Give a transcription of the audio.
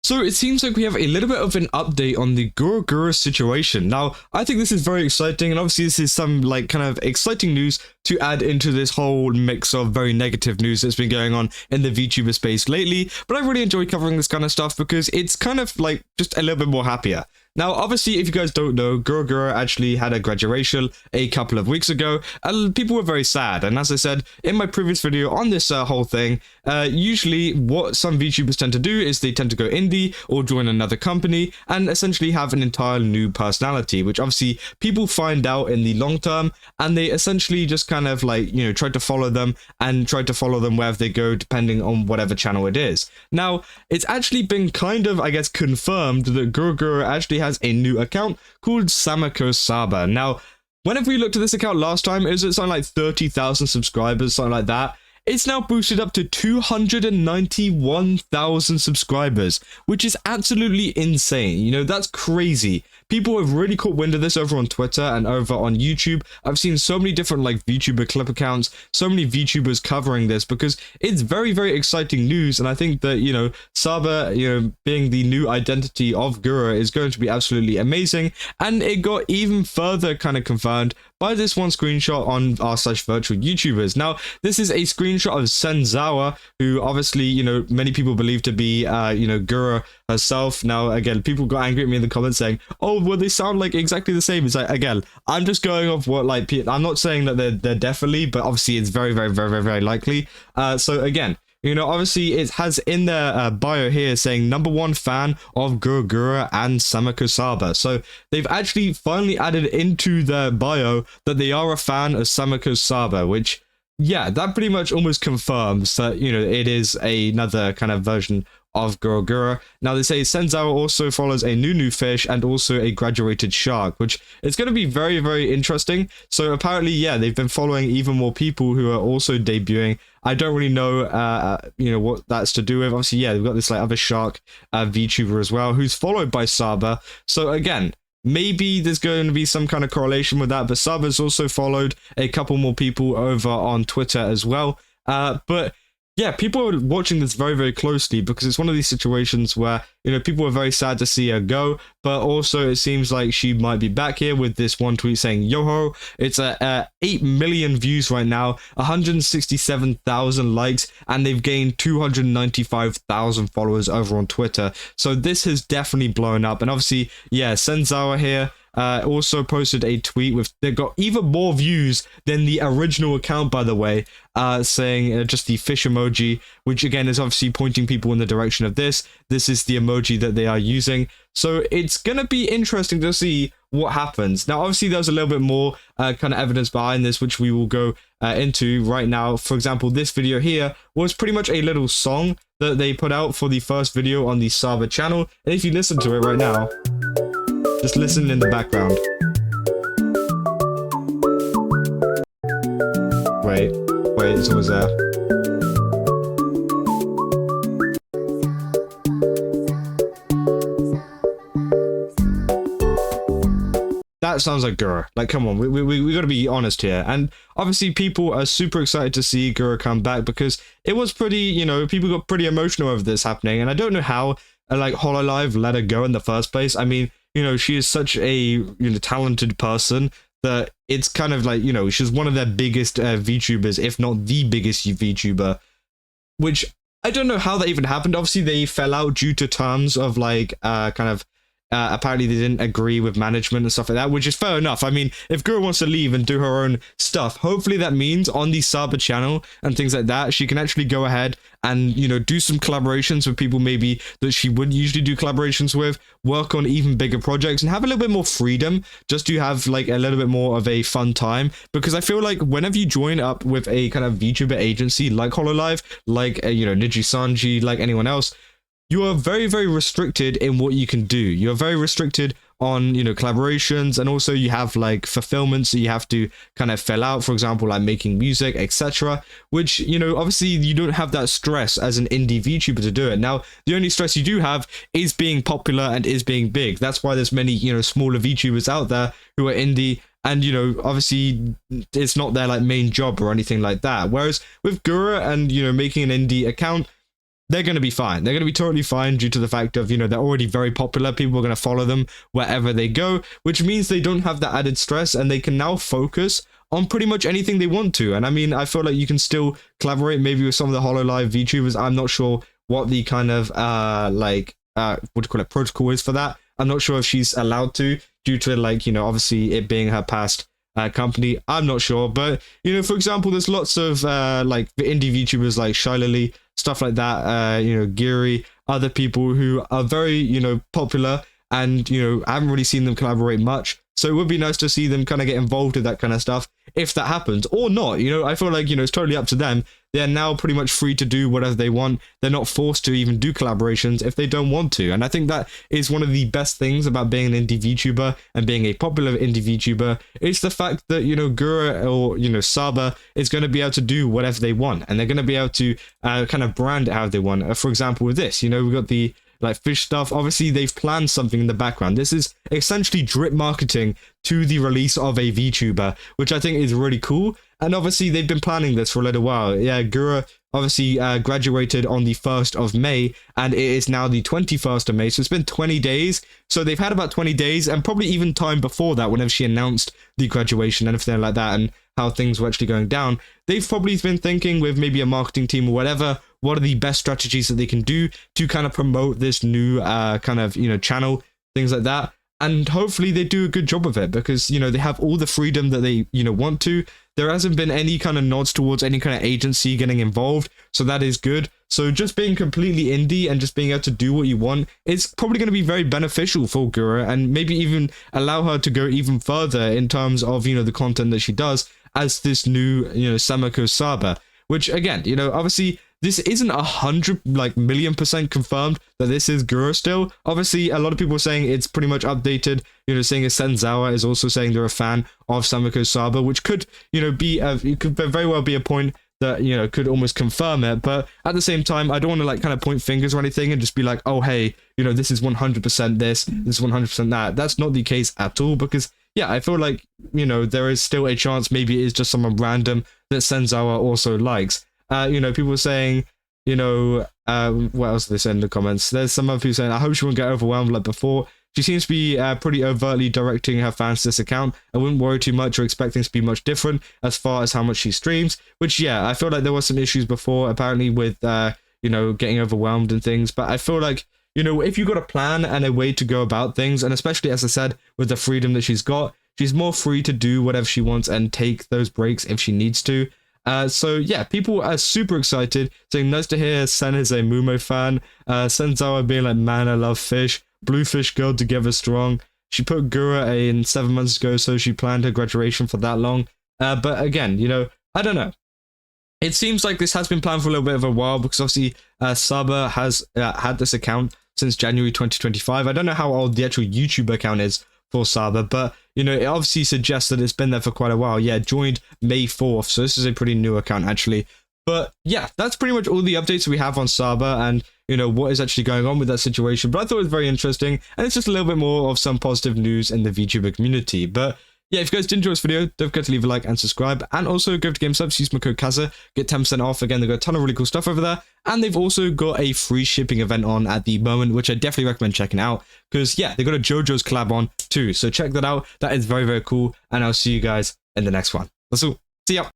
So it seems like we have a little bit of an update on the Gawr Gura situation. Now, I think this is very exciting, and obviously this is some like kind of exciting news to add into this whole mix of very negative news that's been going on in the VTuber space lately. But I really enjoy covering this kind of stuff because it's kind of like just a little bit more happier. Now, obviously, if you guys don't know, Gawr Gura actually had a graduation a couple of weeks ago, and people were very sad. And as I said in my previous video on this whole thing, usually what some VTubers tend to do is they tend to go indie or join another company and essentially have an entirely new personality, which obviously people find out in the long term, and they essentially just kind of like, you know, try to follow them and try to follow them wherever they go, depending on whatever channel it is. Now, it's actually been kind of, I guess, confirmed that Gawr Gura actually has a new account called Samekosaba. Now, whenever we looked at this account last time, it was at something like 30,000 subscribers, something like that. It's now boosted up to 291,000 subscribers, which is absolutely insane. You know, that's crazy. People have really caught wind of this over on Twitter and over on YouTube. I've seen so many different like VTuber clip accounts, so many VTubers covering this because it's very, very exciting news. And I think that, you know, Saba, you know, being the new identity of Gura is going to be absolutely amazing. And it got even further kind of confirmed by this one screenshot on r/virtual YouTubers. Now, this is a screenshot of Senzawa, who obviously, you know, many people believe to be, you know, Gura herself. Now, again, people got angry at me in the comments saying, oh, well, they sound like exactly the same. It's like, again, I'm just going off what, like, I'm not saying that they're definitely, but obviously it's very, very, very, very, very likely. So again, you know, obviously it has in their bio here saying #1 fan of Gawr Gura and Samekosaba. So they've actually finally added into their bio that they are a fan of Samekosaba, which, yeah, that pretty much almost confirms that, you know, it is another kind of version of Gawr Gura. Now, they say Senzawa also follows a new fish and also a graduated shark, which is going to be very, very interesting. So apparently, yeah, they've been following even more people who are also debuting. I don't really know, you know, what that's to do with. Obviously, yeah, we've got this like other shark VTuber as well, who's followed by Saba. So again, maybe there's going to be some kind of correlation with that. But Saba's also followed a couple more people over on Twitter as well. But yeah, people are watching this very, very closely because it's one of these situations where, you know, people are very sad to see her go, but also it seems like she might be back here with this one tweet saying, yo-ho, it's 8 million views right now, 167,000 likes, and they've gained 295,000 followers over on Twitter. So this has definitely blown up. And obviously, yeah, Senzawa here also posted a tweet with, they got even more views than the original account, by the way, saying just the fish emoji, which again is obviously pointing people in the direction of this. This is the emoji that they are using. So it's gonna be interesting to see what happens. Now, obviously, there's a little bit more kind of evidence behind this, which we will go into right now. For example, this video here was pretty much a little song that they put out for the first video on the Saba channel. And if you listen to it right now, just listen in the background. Wait, it's almost there. That sounds like Gura. Like, come on, we got to be honest here. And obviously, people are super excited to see Gura come back because it was pretty, you know, people got pretty emotional over this happening. And I don't know how, like, Hololive let her go in the first place. I mean, you know, she is such a, you know, talented person that it's kind of like, you know, she's one of their biggest VTubers, if not the biggest VTuber, which I don't know how that even happened. Obviously, they fell out due to terms of like apparently they didn't agree with management and stuff like that, which is fair enough. I mean, if Gura wants to leave and do her own stuff, hopefully that means on the Saba channel and things like that, she can actually go ahead and, you know, do some collaborations with people maybe that she wouldn't usually do collaborations with, work on even bigger projects and have a little bit more freedom just to have like a little bit more of a fun time. Because I feel like whenever you join up with a kind of VTuber agency like Hololive, like, you know, Nijisanji, like anyone else, you are very, very restricted in what you can do. You're very restricted on, you know, collaborations, and also you have like fulfillments that you have to kind of fill out, for example, like making music, etc., which, you know, obviously you don't have that stress as an indie VTuber to do it. Now, the only stress you do have is being popular and is being big. That's why there's many, you know, smaller VTubers out there who are indie, and, you know, obviously it's not their like main job or anything like that. Whereas with Gura and, you know, making an indie account, they're going to be fine. They're going to be totally fine due to the fact of, you know, they're already very popular. People are going to follow them wherever they go, which means they don't have that added stress and they can now focus on pretty much anything they want to. And I mean, I feel like you can still collaborate maybe with some of the Hololive VTubers. I'm not sure what the kind of what do you call it, protocol is for that. I'm not sure if she's allowed to due to, like, you know, obviously it being her past company. I'm not sure, but, you know, for example, there's lots of like the indie VTubers like Shiley, stuff like that, you know, Giri, other people who are very, you know, popular, and, you know, I haven't really seen them collaborate much. So it would be nice to see them kind of get involved with that kind of stuff, if that happens, or not. You know, I feel like, you know, it's totally up to them. They're now pretty much free to do whatever they want. They're not forced to even do collaborations if they don't want to. And I think that is one of the best things about being an indie VTuber and being a popular indie VTuber. It's the fact that, you know, Gura or, you know, Saba is going to be able to do whatever they want. And they're going to be able to kind of brand it how they want. For example, with this, you know, we've got the like fish stuff. Obviously, they've planned something in the background. This is essentially drip marketing to the release of a VTuber, which I think is really cool. And obviously, they've been planning this for a little while. Yeah, Gura obviously graduated on the 1st of May, and it is now the 21st of May. So it's been 20 days. So they've had about 20 days, and probably even time before that, whenever she announced the graduation and everything like that, and how things were actually going down. They've probably been thinking with maybe a marketing team or whatever, what are the best strategies that they can do to kind of promote this new kind of, you know, channel, things like that. And hopefully they do a good job of it, because, you know, they have all the freedom that they, you know, want to. There hasn't been any kind of nods towards any kind of agency getting involved, so that is good. So just being completely indie and just being able to do what you want is probably going to be very beneficial for Gura, and maybe even allow her to go even further in terms of, you know, the content that she does as this new, you know, Samekosaba, which again, you know, obviously this isn't 100% confirmed that this is Gura still. Obviously, a lot of people are saying it's pretty much updated. You know, saying Senzawa is also saying they're a fan of Samekosaba, which could, you know, be it could very well be a point that, you know, could almost confirm it. But at the same time, I don't want to like kind of point fingers or anything and just be like, oh hey, you know, this is 100% this is 100% that. That's not the case at all, because yeah, I feel like, you know, there is still a chance maybe it is just someone random that Senzawa also likes. You know, people saying, you know, what else did they say in the comments? There's some other people saying, I hope she won't get overwhelmed like before. She seems to be pretty overtly directing her fans to this account. I wouldn't worry too much or expect things to be much different as far as how much she streams. Which, yeah, I feel like there were some issues before, apparently, with, you know, getting overwhelmed and things. But I feel like, you know, if you've got a plan and a way to go about things, and especially, as I said, with the freedom that she's got, she's more free to do whatever she wants and take those breaks if she needs to. So yeah, people are super excited, saying nice to hear Sen is a Mumo fan. Senzawa being like, man, I love fish. Bluefish girl together strong. She put Gura in 7 months ago, so she planned her graduation for that long. But again, you know, I don't know. It seems like this has been planned for a little bit of a while, because obviously Saba has had this account since January 2025. I don't know how old the actual YouTube account is for Saba, but, you know, it obviously suggests that it's been there for quite a while. Yeah, joined May 4th, so this is a pretty new account actually. But yeah, that's pretty much all the updates we have on Saba and, you know, what is actually going on with that situation. But I thought it was very interesting, and it's just a little bit more of some positive news in the VTuber community. But yeah, if you guys did enjoy this video, don't forget to leave a like and subscribe. And also go to GameSubs, use my code Kaza, get 10% off. Again, they've got a ton of really cool stuff over there. And they've also got a free shipping event on at the moment, which I definitely recommend checking out. Because yeah, they've got a JoJo's collab on too. So check that out. That is very, very cool. And I'll see you guys in the next one. That's all. See ya.